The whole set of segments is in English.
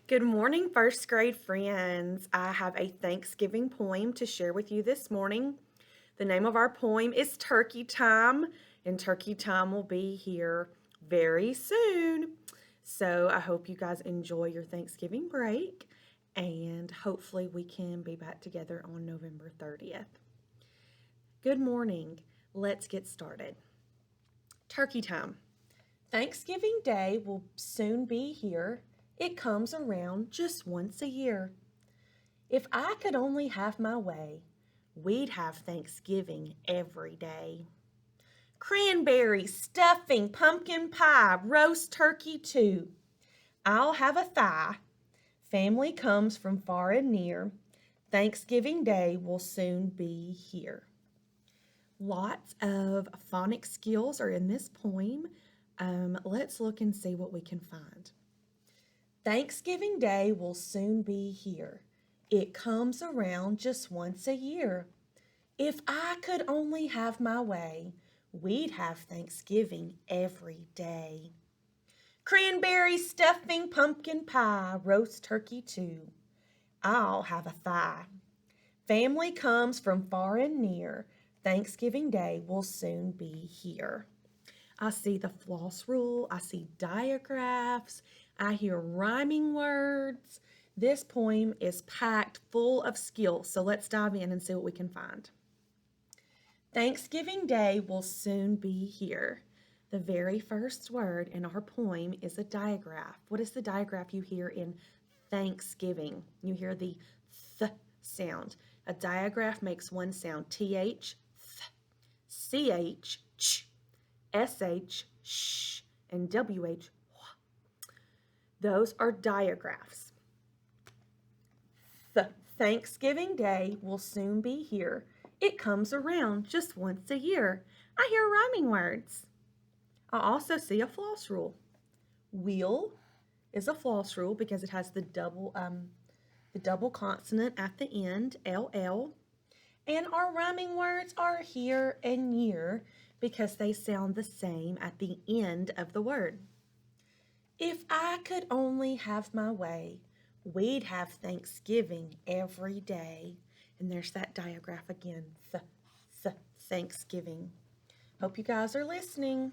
Good morning, first grade friends. I have a Thanksgiving poem to share with you this morning. The name of our poem is Turkey Time, and Turkey Time will be here very soon. So I hope you guys enjoy your Thanksgiving break, and hopefully we can be back together on November 30th. Good morning. Let's get started. Turkey Time. Thanksgiving Day will soon be here. It comes around just once a year. If I could only have my way, we'd have Thanksgiving every day. Cranberries, stuffing, pumpkin pie, roast turkey too. I'll have a thigh. Family comes from far and near. Thanksgiving Day will soon be here. Lots of phonics skills are in this poem. Let's look and see what we can find. Thanksgiving Day will soon be here. It comes around just once a year. If I could only have my way, we'd have Thanksgiving every day. Cranberry stuffing, pumpkin pie, roast turkey too. I'll have a thigh. Family comes from far and near. Thanksgiving Day will soon be here. I see the floss rule. I see diagraphs. I hear rhyming words. This poem is packed full of skills, so let's dive in and see what we can find. Thanksgiving Day will soon be here. The very first word in our poem is a digraph. What is the digraph you hear in Thanksgiving? You hear the th sound. A digraph makes one sound, th, th, ch, ch, sh, sh, and wh, wh. Those are digraphs. Thanksgiving Day will soon be here. It comes around just once a year. I hear rhyming words. I also see a floss rule. Wheel is a floss rule because it has the double consonant at the end, ll. And our rhyming words are here and year because they sound the same at the end of the word. If I could only have my way, we'd have Thanksgiving every day. And there's that digraph again, Thanksgiving. Hope you guys are listening.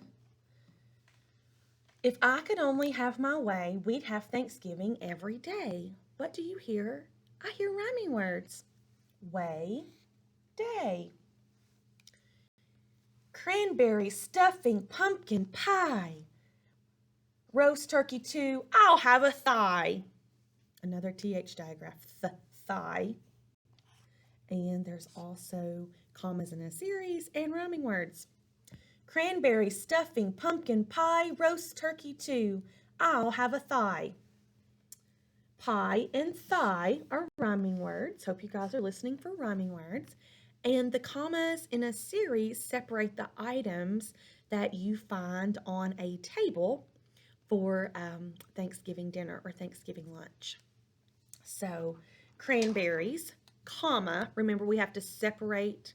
If I could only have my way, we'd have Thanksgiving every day. What do you hear? I hear rhyming words. Way, day. Cranberry stuffing, pumpkin pie. Roast turkey too, I'll have a thigh. Another TH digraph, thigh. And there's also commas in a series and rhyming words. Cranberry stuffing, pumpkin pie, roast turkey too, I'll have a thigh. Pie and thigh are rhyming words. Hope you guys are listening for rhyming words. And the commas in a series separate the items that you find on a table for Thanksgiving dinner or Thanksgiving lunch. So cranberries, comma, remember we have to separate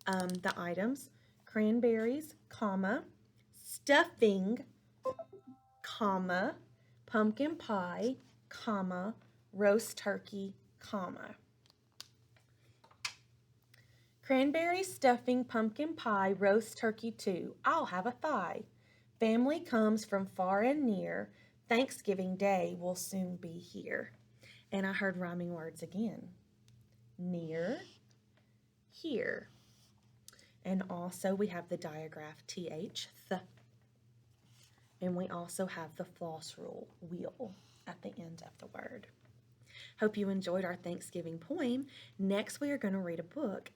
the items. Cranberries, comma, stuffing, comma, pumpkin pie, comma, roast turkey, comma. Cranberry stuffing, pumpkin pie, roast turkey too, I'll have a thigh. Family comes from far and near. Thanksgiving Day will soon be here. And I heard rhyming words again. Near, here. And also we have the digraph th, and we also have the floss rule, wheel, at the end of the word. Hope you enjoyed our Thanksgiving poem. Next we are going to read a book.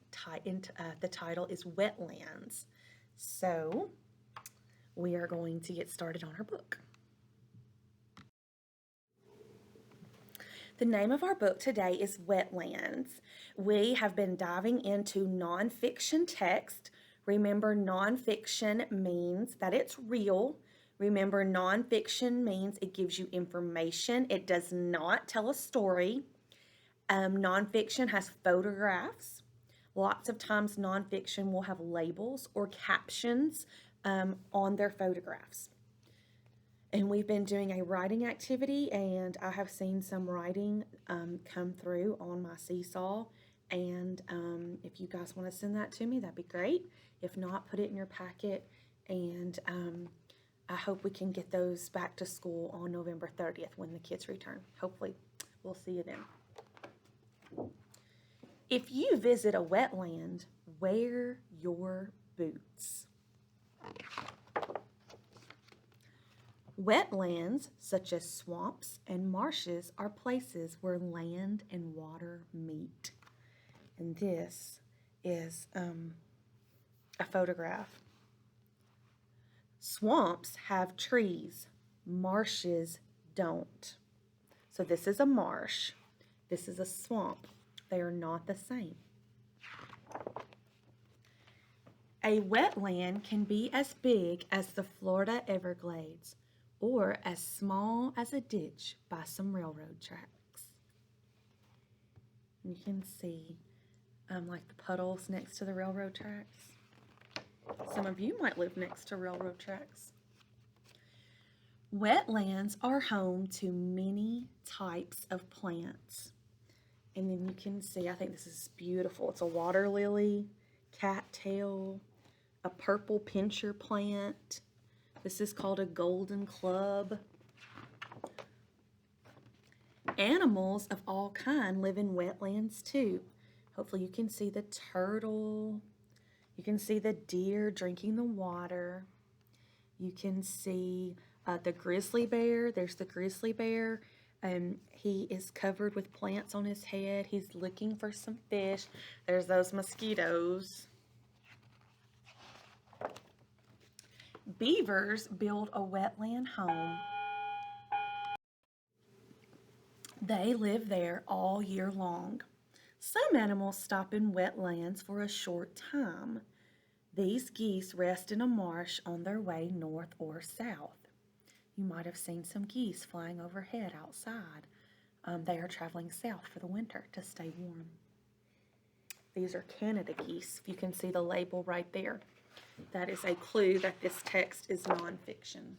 The title is Wetlands. So we are going to get started on our book. The name of our book today is Wetlands. We have been diving into nonfiction text. Remember, nonfiction means that it's real. Remember, nonfiction means it gives you information. It does not tell a story. Nonfiction has photographs. Lots of times nonfiction will have labels or captions on their photographs. And we've been doing a writing activity, and I have seen some writing come through on my seesaw. And if you guys want to send that to me, that'd be great. If not, put it in your packet, and I hope we can get those back to school on November 30th when the kids return. Hopefully, we'll see you then. If you visit a wetland, wear your boots. Wetlands, such as swamps and marshes, are places where land and water meet. And this is a photograph. Swamps have trees, marshes don't. So this is a marsh, this is a swamp. They are not the same. A wetland can be as big as the Florida Everglades or as small as a ditch by some railroad tracks. You can see like the puddles next to the railroad tracks. Some of you might live next to railroad tracks. Wetlands are home to many types of plants. And then you can see, I think this is beautiful. It's a water lily, cattail, a purple pincher plant. This is called a golden club. Animals of all kinds live in wetlands too. Hopefully you can see the turtle. You can see the deer drinking the water. You can see the grizzly bear. There's the grizzly bear. He is covered with plants on his head. He's looking for some fish. There's those mosquitoes. Beavers build a wetland home. They live there all year long. Some animals stop in wetlands for a short time. These geese rest in a marsh on their way north or south. You might have seen some geese flying overhead outside. They are traveling south for the winter to stay warm. These are Canada geese. You can see the label right there. That is a clue that this text is nonfiction.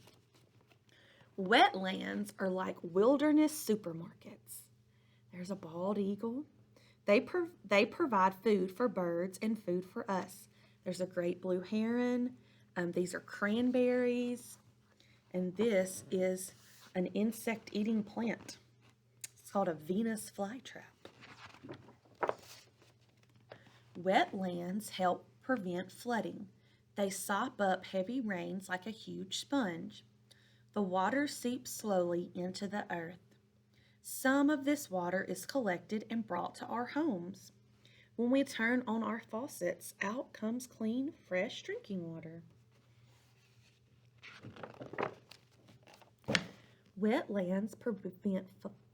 Wetlands are like wilderness supermarkets. There's a bald eagle. They provide food for birds and food for us. There's a great blue heron. These are cranberries. And this is an insect-eating plant. It's called a Venus flytrap. Wetlands help prevent flooding. They sop up heavy rains like a huge sponge. The water seeps slowly into the earth. Some of this water is collected and brought to our homes. When we turn on our faucets, out comes clean, fresh drinking water. Wetlands prevent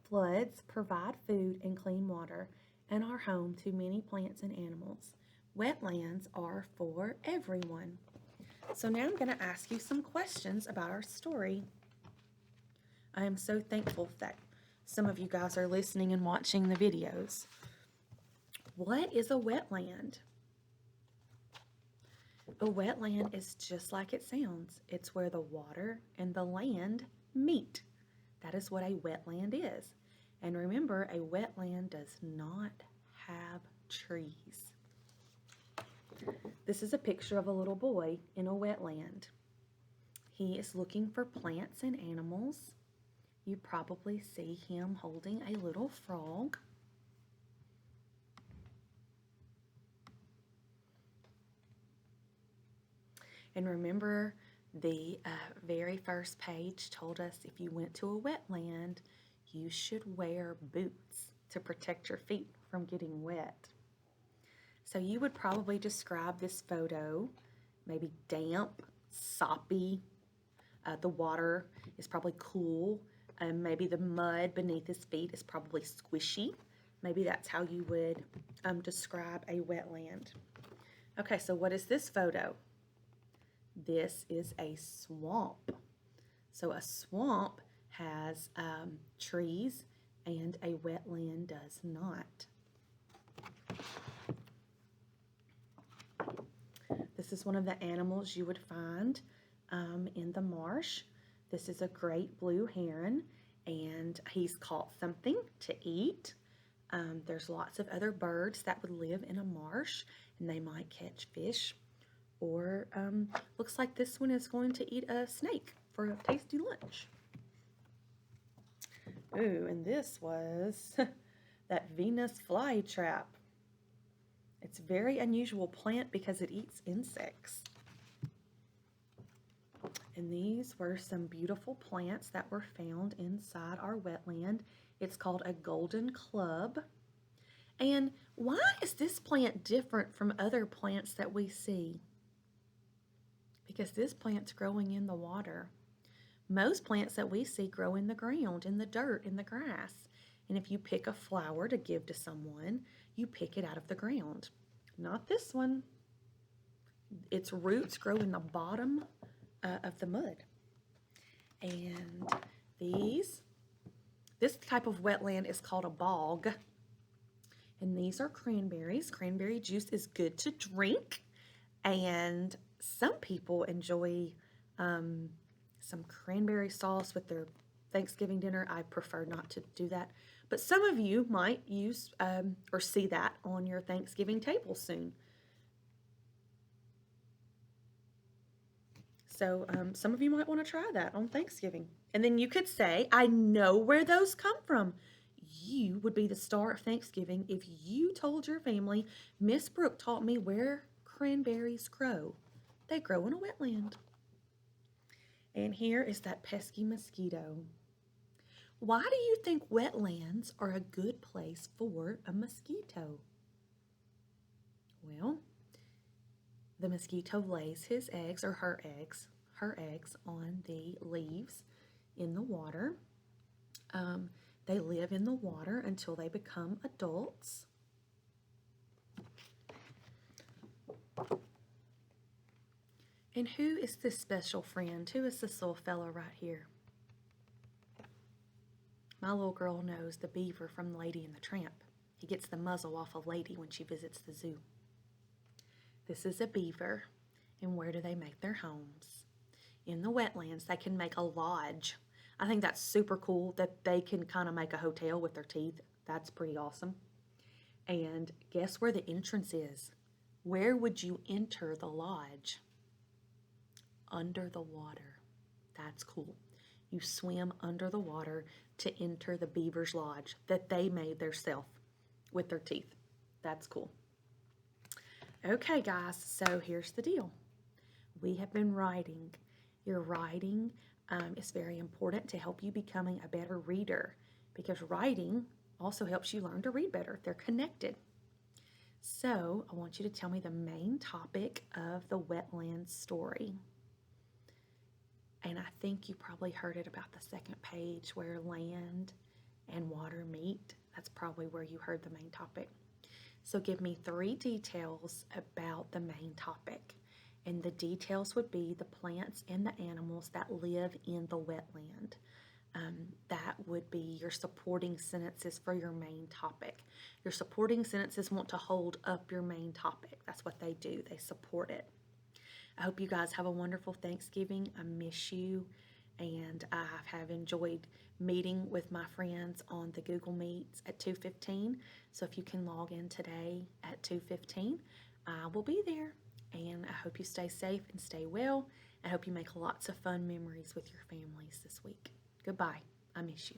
floods, provide food and clean water, and are home to many plants and animals. Wetlands are for everyone. So now I'm going to ask you some questions about our story. I am so thankful that some of you guys are listening and watching the videos. What is a wetland? A wetland is just like it sounds. It's where the water and the land meet. That is what a wetland is. And remember, a wetland does not have trees. This is a picture of a little boy in a wetland. He is looking for plants and animals. You probably see him holding a little frog. And remember, the very first page told us if you went to a wetland, you should wear boots to protect your feet from getting wet. So you would probably describe this photo, maybe damp, soppy. The water is probably cool. Maybe the mud beneath his feet is probably squishy. Maybe that's how you would describe a wetland. Okay, so what is this photo? This is a swamp. So a swamp has trees and a wetland does not. This is one of the animals you would find in the marsh. This is a great blue heron, and he's caught something to eat. There's lots of other birds that would live in a marsh, and they might catch fish. Or looks like this one is going to eat a snake for a tasty lunch. Ooh, and this was that Venus flytrap. It's a very unusual plant because it eats insects. And these were some beautiful plants that were found inside our wetland. It's called a golden club. And why is this plant different from other plants that we see? Because this plant's growing in the water. Most plants that we see grow in the ground, in the dirt, in the grass. And if you pick a flower to give to someone, you pick it out of the ground. Not this one. Its roots grow in the bottom of the mud. And this type of wetland is called a bog. And these are cranberries. Cranberry juice is good to drink. And some people enjoy some cranberry sauce with their Thanksgiving dinner. I prefer not to do that. But some of you might use or see that on your Thanksgiving table soon. So some of you might want to try that on Thanksgiving. And then you could say, I know where those come from. You would be the star of Thanksgiving if you told your family, Miss Brooke taught me where cranberries grow. They grow in a wetland. And here is that pesky mosquito. Why do you think wetlands are a good place for a mosquito? Well, the mosquito lays his eggs or her eggs on the leaves in the water. They live in the water until they become adults. And who is this special friend? Who is this little fella right here? My little girl knows the beaver from Lady and the Tramp. He gets the muzzle off of Lady when she visits the zoo. This is a beaver. And where do they make their homes? In the wetlands. They can make a lodge. I think that's super cool that they can kind of make a hotel with their teeth. That's pretty awesome. And guess where the entrance is? Where would you enter the lodge? Under the water. That's cool. You swim under the water to enter the beaver's lodge that they made theirself with their teeth. That's cool. Okay, guys, so here's the deal. We have been writing. Your writing is very important to help you becoming a better reader because writing also helps you learn to read better. They're connected. So I want you to tell me the main topic of the wetland story. And I think you probably heard it about the second page where land and water meet. That's probably where you heard the main topic. So give me 3 details about the main topic. And the details would be the plants and the animals that live in the wetland. That would be your supporting sentences for your main topic. Your supporting sentences want to hold up your main topic. That's what they do. They support it. I hope you guys have a wonderful Thanksgiving. I miss you, and I have enjoyed meeting with my friends on the Google Meets at 2:15. So if you can log in today at 2:15, I will be there. And I hope you stay safe and stay well. I hope you make lots of fun memories with your families this week. Goodbye. I miss you.